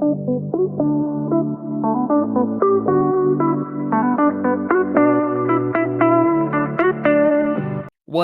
What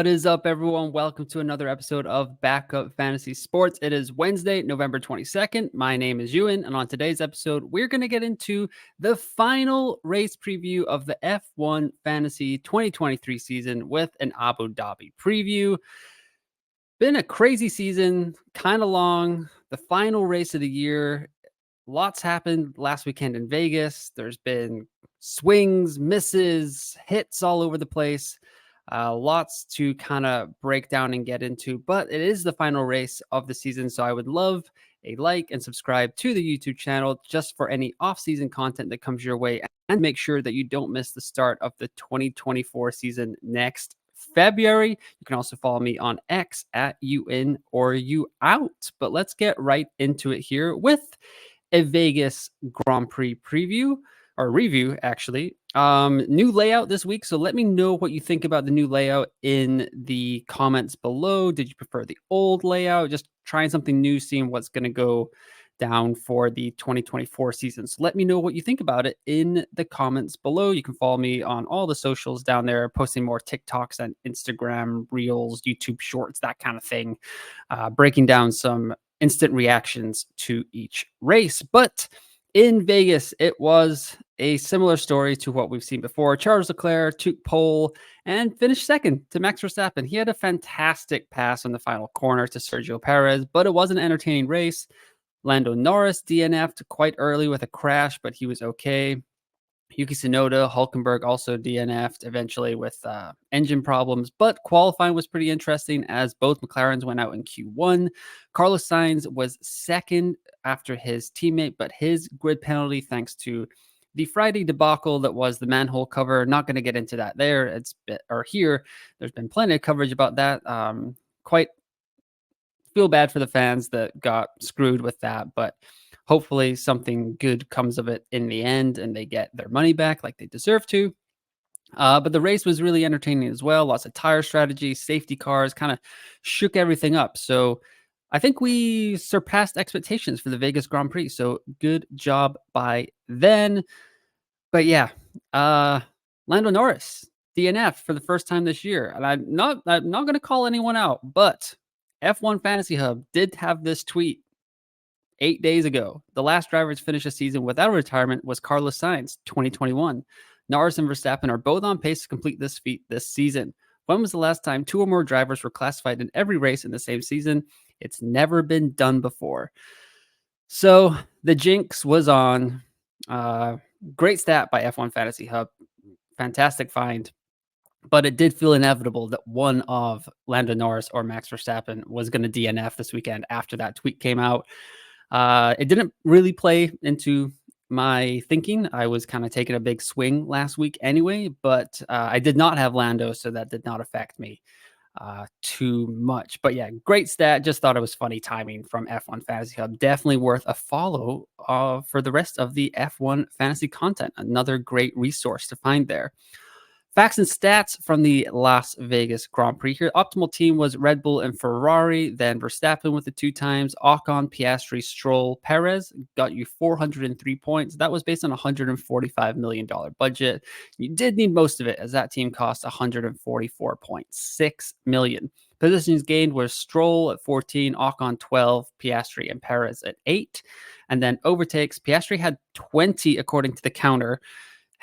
is up, everyone? Welcome to another episode of Backup Fantasy Sports. It is Wednesday, November 22nd. My name is Ewan, and on today's episode, we're going to get into the final race preview of the F1 Fantasy 2023 season with an Abu Dhabi preview. Been a crazy season, kind of long. The final race of the year. Lots happened last weekend in Vegas. There's been swings, misses, hits all over the place. Lots to kind of break down and get into, but it is the final race of the season. So I would love a like and subscribe to the YouTube channel just for any off-season content that comes your way, and make sure that you don't miss the start of the 2024 season next February. You can also follow me on X at UN or you out. But let's get right into it here with a Vegas Grand Prix preview. Or review, actually. New layout this week, so let me know what you think about the new layout in the comments below. Did you prefer the old layout? Just trying something new, seeing what's going to go down for the 2024 season. So let me know what you think about it in the comments below. You can follow me on all the socials down there, posting more TikToks and Instagram Reels, YouTube Shorts, that kind of thing, breaking down some instant reactions to each race. But in Vegas, it was a similar story to what we've seen before. Charles Leclerc took pole and finished second to Max Verstappen. He had a fantastic pass on the final corner to Sergio Perez, but it was an entertaining race. Lando Norris DNF'd quite early with a crash, but he was okay. Yuki Tsunoda, Hulkenberg also DNF'd eventually with engine problems, but qualifying was pretty interesting as both McLarens went out in Q1. Carlos Sainz was second after his teammate, but his grid penalty, thanks to the Friday debacle that was the manhole cover. Not going to get into that there. Here. There's been plenty of coverage about that. Quite feel bad for the fans that got screwed with that, but hopefully something good comes of it in the end and they get their money back like they deserve to. But the race was really entertaining as well. Lots of tire strategy, safety cars, kind of shook everything up. So I think we surpassed expectations for the Vegas Grand Prix. So good job by then. But yeah, Lando Norris, DNF for the first time this year. And I'm not going to call anyone out, but F1 Fantasy Hub did have this tweet 8 days ago. The last driver to finish a season without a retirement was Carlos Sainz, 2021. Norris and Verstappen are both on pace to complete this feat this season. When was the last time two or more drivers were classified in every race in the same season? It's never been done before. So the jinx was on. Great stat by F1 Fantasy Hub. Fantastic find. But it did feel inevitable that one of Lando Norris or Max Verstappen was going to DNF this weekend after that tweet came out. It didn't really play into my thinking. I was kind of taking a big swing last week anyway, but I did not have Lando, so that did not affect me too much. But yeah, great stat. Just thought it was funny timing from F1 Fantasy Hub. Definitely worth a follow for the rest of the F1 Fantasy content. Another great resource to find there. Facts and stats from the Las Vegas Grand Prix here. Optimal team was Red Bull and Ferrari, then Verstappen with the 2 times. Ocon, Piastri, Stroll, Perez got you 403 points. That was based on a $145 million budget. You did need most of it as that team cost $144.6 million. Positions gained was Stroll at 14, Ocon 12, Piastri and Perez at 8. And then overtakes, Piastri had 20 according to the counter.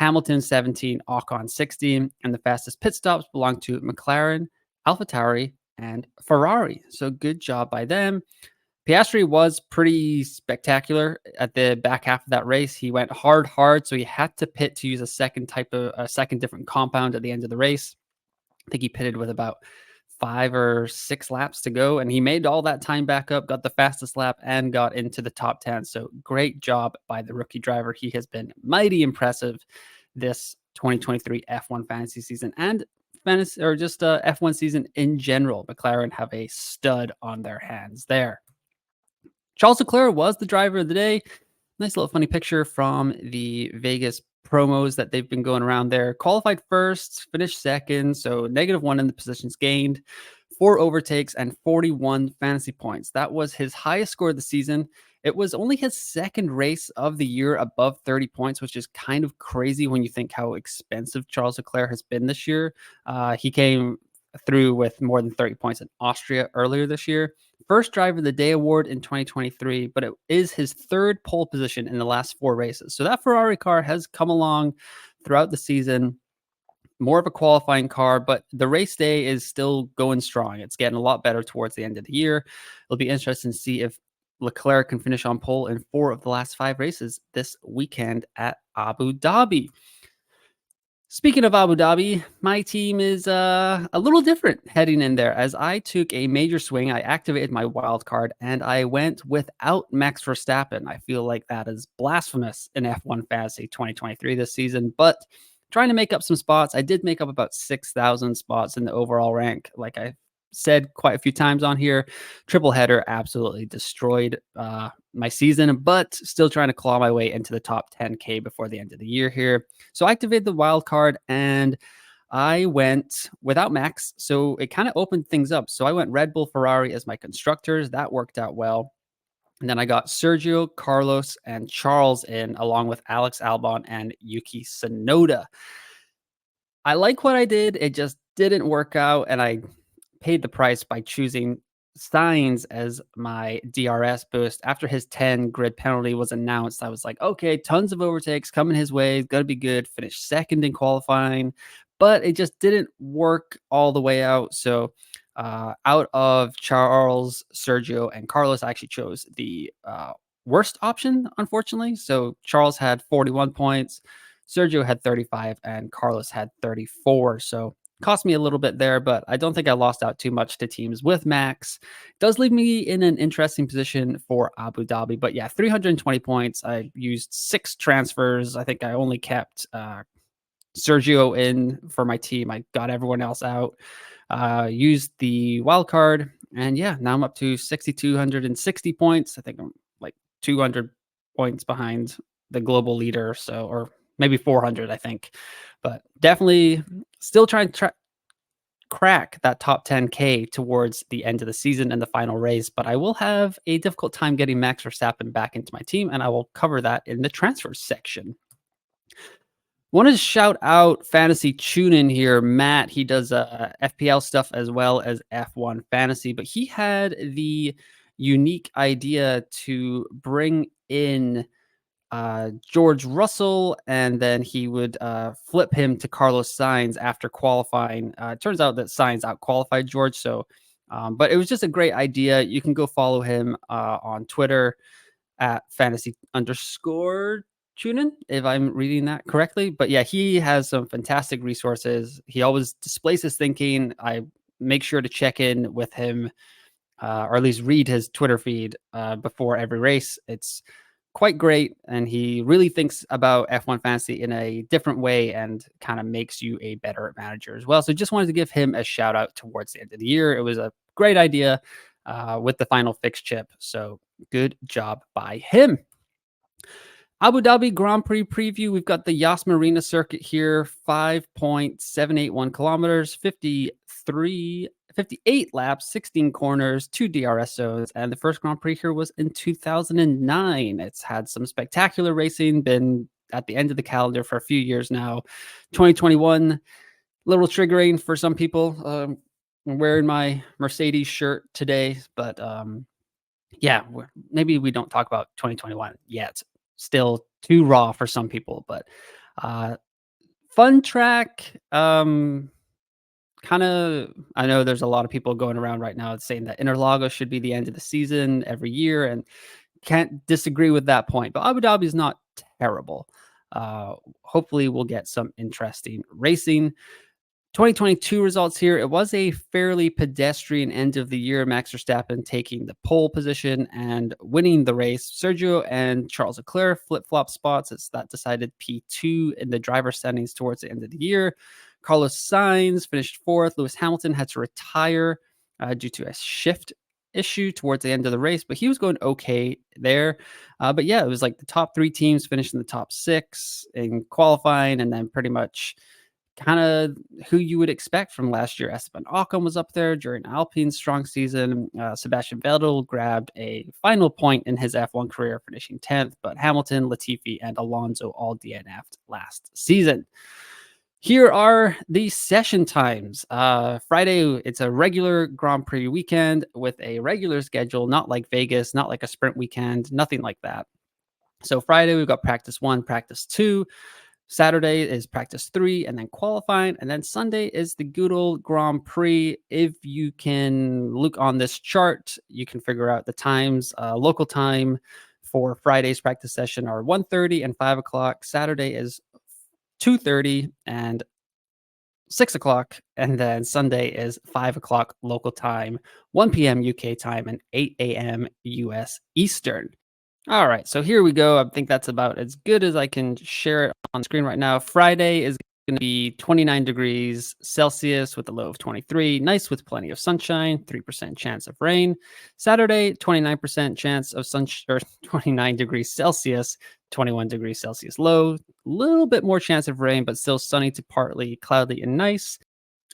Hamilton 17, Ocon 16, and the fastest pit stops belong to McLaren, AlphaTauri, and Ferrari. So good job by them. Piastri was pretty spectacular at the back half of that race. He went hard, so he had to pit to use a second different compound at the end of the race. I think he pitted with about 5 or 6 laps to go, and he made all that time back up, got the fastest lap, and got into the top 10. So great job by the rookie driver. He has been mighty impressive this 2023 F1 fantasy season and F1 season in general. McLaren have a stud on their hands there. Charles Leclerc was the driver of the day. Nice little funny picture from the Vegas promos that they've been going around there. Qualified first, finished second, so -1 in the positions gained, 4 overtakes, and 41 fantasy points. That was his highest score of the season, It was only his second race of the year above 30 points, which is kind of crazy when you think how expensive Charles Leclerc has been this year. He came through with more than 30 points in Austria earlier this year. First Driver of the Day award in 2023, but it is his third pole position in the last 4 races. So that Ferrari car has come along throughout the season. More of a qualifying car, but the race day is still going strong. It's getting a lot better towards the end of the year. It'll be interesting to see if Leclerc can finish on pole in 4 of the last 5 races this weekend at Abu Dhabi. Speaking of Abu Dhabi, my team is a little different heading in there as I took a major swing. I activated my wild card and I went without Max Verstappen. I feel like that is blasphemous in F1 Fantasy 2023 this season, but trying to make up some spots. I did make up about 6,000 spots in the overall rank. Like I said quite a few times on here, triple header absolutely destroyed my season, but still trying to claw my way into the top 10K before the end of the year here. So I activated the wild card and I went without Max. So it kind of opened things up. So I went Red Bull, Ferrari as my constructors. That worked out well. And then I got Sergio, Carlos, and Charles in, along with Alex Albon and Yuki Tsunoda. I like what I did. It just didn't work out. And I paid the price by choosing Sainz as my DRS boost. After his 10 grid penalty was announced, I was like, okay, tons of overtakes coming his way. It's going to be good. Finished second in qualifying, but it just didn't work all the way out. So out of Charles, Sergio, and Carlos, I actually chose the worst option, unfortunately. So Charles had 41 points, Sergio had 35, and Carlos had 34. So cost me a little bit there, but I don't think I lost out too much to teams with Max. Does leave me in an interesting position for Abu Dhabi. But yeah, 320 points. I used 6 transfers. I think I only kept Sergio in for my team. I got everyone else out. Used the wild card. And yeah, now I'm up to 6,260 points. I think I'm like 200 points behind the global leader. So, or maybe 400, I think. But definitely still trying to crack that top 10K towards the end of the season and the final race. But I will have a difficult time getting Max Verstappen back into my team, and I will cover that in the transfer section. Want to shout out Fantasy Tune In here, Matt. He does FPL stuff as well as F1 Fantasy, but he had the unique idea to bring in George Russell, and then he would flip him to Carlos Sainz after qualifying. It turns out that Sainz out-qualified George, so but it was just a great idea. You can go follow him on Twitter at fantasy_tunin, if I'm reading that correctly. But yeah, he has some fantastic resources. He always displays his thinking. I make sure to check in with him, or at least read his Twitter feed before every race. It's quite great, and he really thinks about F1 Fantasy in a different way and kind of makes you a better manager as well. So just wanted to give him a shout out towards the end of the year. It was a great idea with the final fix chip. So good job by him. Abu Dhabi Grand Prix preview. We've got the Yas Marina circuit here, 5.781 kilometers, 58 laps, 16 corners, 2 DRS zones. And the first Grand Prix here was in 2009. It's had some spectacular racing, been at the end of the calendar for a few years now. 2021, a little triggering for some people. I'm wearing my Mercedes shirt today, but yeah, maybe we don't talk about 2021 yet. Still too raw for some people, but fun track. Kind of, I know there's a lot of people going around right now saying that Interlagos should be the end of the season every year, and can't disagree with that point. But Abu Dhabi is not terrible. Hopefully, we'll get some interesting racing. 2022 results here. It was a fairly pedestrian end of the year. Max Verstappen taking the pole position and winning the race. Sergio and Charles Leclerc flip-flop spots. It's that decided P2 in the driver standings towards the end of the year. Carlos Sainz finished 4th. Lewis Hamilton had to retire due to a shift issue towards the end of the race, but he was going okay there. But yeah, it was like the top 3 teams finished in the top 6 in qualifying, and then pretty much kind of who you would expect from last year. Esteban Ocon was up there during Alpine's strong season. Sebastian Vettel grabbed a final point in his F1 career, finishing 10th, but Hamilton, Latifi, and Alonso all DNF'd last season. Here are the session times. Friday, it's a regular Grand Prix weekend with a regular schedule, not like Vegas, not like a sprint weekend, nothing like that. So Friday, we've got practice 1, practice 2. Saturday is practice 3 and then qualifying. And then Sunday is the good old Grand Prix. If you can look on this chart, you can figure out the times. Local time for Friday's practice session are 1:30 and 5 o'clock. Saturday is 2:30 and 6 o'clock. And then Sunday is 5 o'clock local time, 1 p.m. UK time, and 8 a.m. US Eastern. All right, so here we go. I think that's about as good as I can share it on screen right now. Friday is going to be 29 degrees Celsius with a low of 23. Nice with plenty of sunshine, 3% chance of rain. Saturday, 29% chance of 29 degrees Celsius, 21 degrees Celsius low. A little bit more chance of rain, but still sunny to partly cloudy and nice.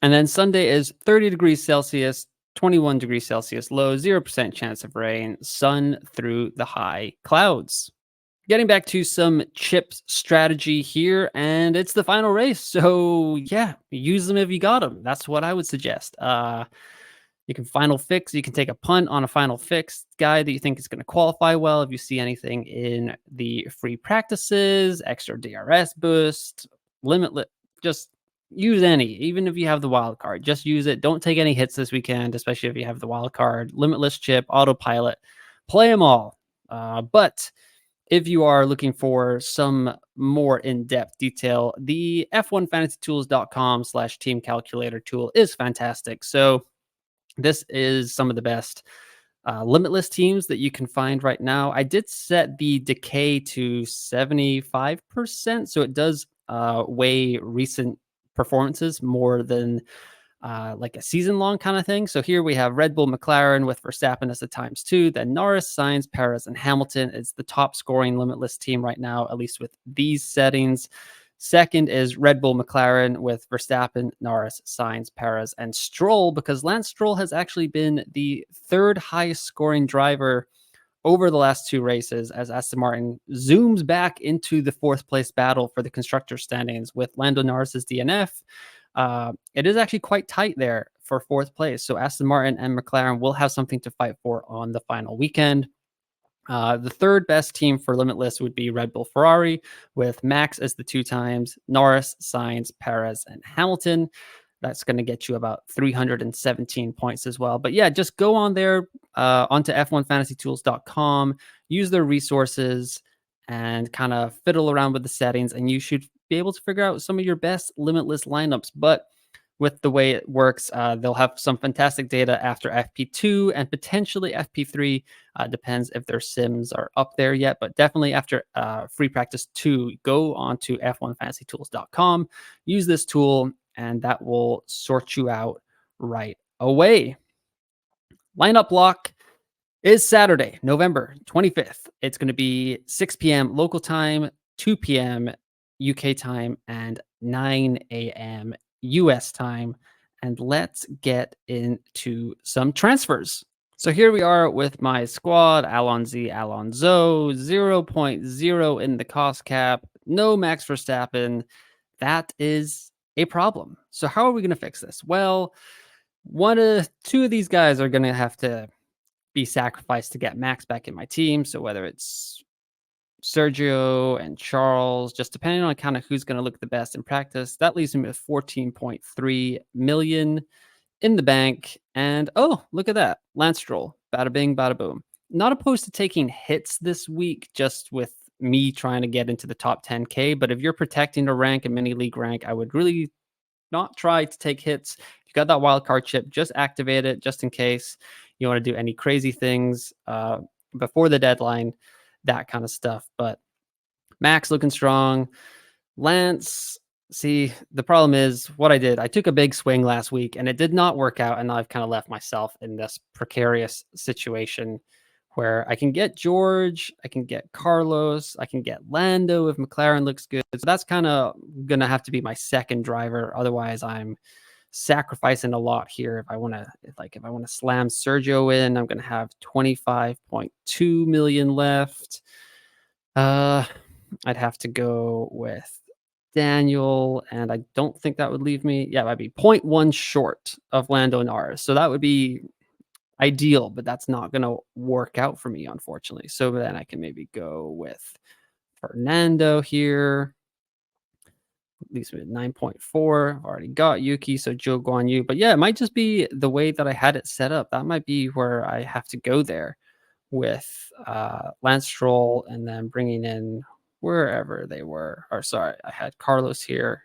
And then Sunday is 30 degrees Celsius, 21 degrees Celsius low, 0% chance of rain, sun through the high clouds. Getting back to some chips strategy here, and it's the final race. So yeah, use them if you got them. That's what I would suggest. You can final fix. You can take a punt on a final fix guy that you think is going to qualify well. If you see anything in the free practices, extra DRS boost, limitless, just use any, even if you have the wild card, just use it. Don't take any hits this weekend, especially if you have the wild card, limitless chip, autopilot, play them all. But if you are looking for some more in-depth detail, the f1fantasytools.com/team calculator tool is fantastic. So this is some of the best limitless teams that you can find right now. I did set the decay to 75%, so it does weigh recent performances more than like a season-long kind of thing. So here we have Red Bull, McLaren with Verstappen as the ×2. Then Norris, Sainz, Perez, and Hamilton is the top scoring limitless team right now, at least with these settings. Second is Red Bull, McLaren with Verstappen, Norris, Sainz, Perez, and Stroll, because Lance Stroll has actually been the third highest scoring driver over the last 2 races as Aston Martin zooms back into the 4th place battle for the constructor standings with Lando Norris's DNF. It is actually quite tight there for 4th place. So Aston Martin and McLaren will have something to fight for on the final weekend. The third best team for Limitless would be Red Bull Ferrari with Max as the 2 times, Norris, Sainz, Perez, and Hamilton. That's going to get you about 317 points as well. But yeah, just go on there onto f1fantasytools.com, use their resources, and kind of fiddle around with the settings, and you should be able to figure out some of your best limitless lineups. But with the way it works, they'll have some fantastic data after FP2 and potentially FP3. Depends if their sims are up there yet, but definitely after free practice 2, go on to f1fantasytools.com, use this tool, and that will sort you out right away. Lineup block is Saturday, November 25th. It's going to be 6 p.m. local time, 2 p.m. UK time, and 9 a.m. US time. And let's get into some transfers. So here we are with my squad: Alonso, 0.0 in the cost cap, no Max Verstappen. That is a problem. So how are we going to fix this? Well, 2 of these guys are going to have to be sacrificed to get Max back in my team. So whether it's Sergio and Charles, just depending on kind of who's going to look the best in practice, that leaves me with 14.3 million in the bank. And oh, look at that, Lance Stroll, bada bing, bada boom. Not opposed to taking hits this week, just with me trying to get into the top 10K. But if you're protecting a rank, a mini league rank, I would really not try to take hits. If you got that wild card chip, just activate it just in case you want to do any crazy things before the deadline, that kind of stuff. But Max looking strong. Lance, see, the problem is what I did. I took a big swing last week and it did not work out. And I've kind of left myself in this precarious situation where I can get George, I can get Carlos, I can get Lando if McLaren looks good. So that's kind of going to have to be my second driver. Otherwise, I'm sacrificing a lot here. If I want to slam Sergio in, I'm going to have 25.2 million left. I'd have to go with Daniel, and I don't think that would leave me. Yeah, I'd be 0.1 short of Lando Norris. So that would be ideal, but that's not going to work out for me, unfortunately. So then I can maybe go with Fernando here. At least with 9.4. I've already got Yuki, so Joe Guan Yu. But yeah, it might just be the way that I had it set up. That might be where I have to go there with Lance Stroll and then bringing in wherever they were. Or sorry, I had Carlos here.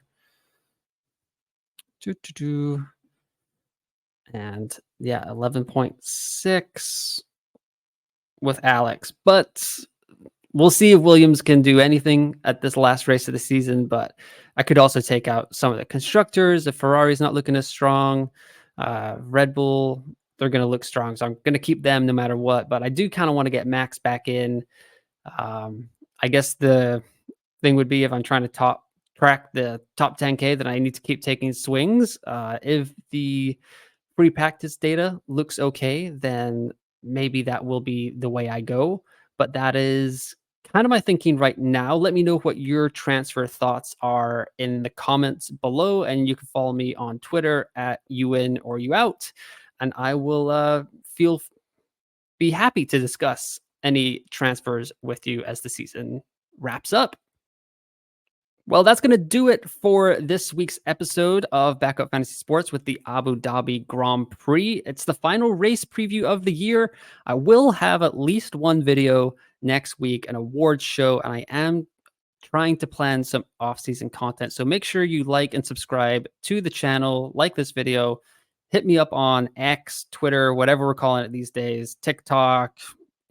And yeah, 11.6 with Alex. But we'll see if Williams can do anything at this last race of the season. But I could also take out some of the constructors. If Ferrari's not looking as strong, Red Bull, they're going to look strong. So I'm going to keep them no matter what. But I do kind of want to get Max back in. I guess the thing would be if I'm trying to track the top 10K, then I need to keep taking swings. If the free practice data looks okay, then maybe that will be the way I go. But that is kind of my thinking right now. Let me know what your transfer thoughts are in the comments below, and you can follow me on Twitter at UIN or UOut, and I will be happy to discuss any transfers with you as the season wraps up. Well, that's going to do it for this week's episode of Backup Fantasy Sports with the Abu Dhabi Grand Prix. It's the final race preview of the year. I will have at least one video next week, an awards show, and I am trying to plan some off-season content. So make sure you like and subscribe to the channel, like this video, hit me up on X, Twitter, whatever we're calling it these days, TikTok,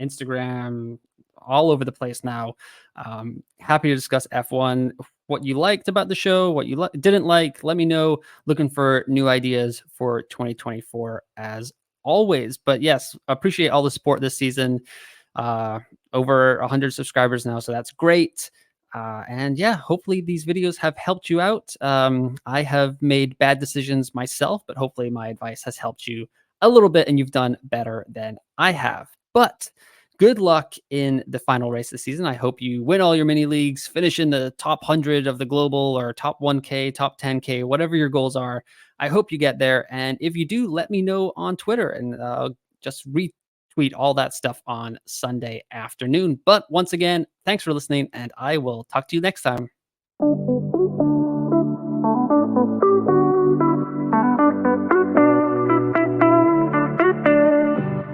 Instagram, all over the place now. Happy to discuss F1, what you liked about the show, what you didn't like. Let me know. Looking for new ideas for 2024 as always. But yes, appreciate all the support this season. Over 100 subscribers now, so that's great. And yeah, hopefully these videos have helped you out. I have made bad decisions myself, but hopefully my advice has helped you a little bit and you've done better than I have. But good luck in the final race of the season. I hope you win all your mini leagues, finish in the top 100 of the global or top 1K, top 10K, whatever your goals are. I hope you get there. And if you do, let me know on Twitter and just retweet all that stuff on Sunday afternoon. But once again, thanks for listening, and I will talk to you next time.